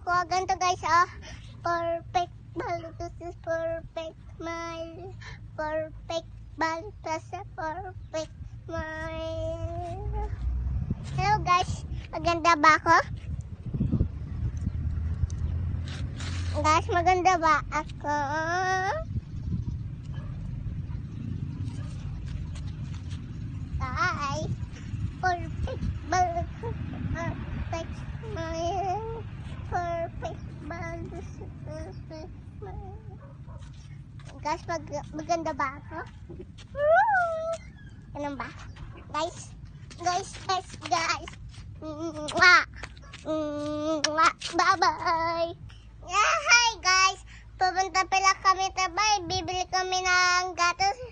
ko. Ganito guys, perfect ball. This is perfect smile. Perfect ball. Plus a perfect smile. Hello guys, maganda ba ako? Guys, maganda ba ako? Guys, perfect ball. Perfect smile. Perfect ball. Perfect smile. Guys, maganda ba ako? Ganun ba? Guys. Bye-bye. Yeah, hi guys. Pupunta pala kami tabay. Bibili kami ng gatos.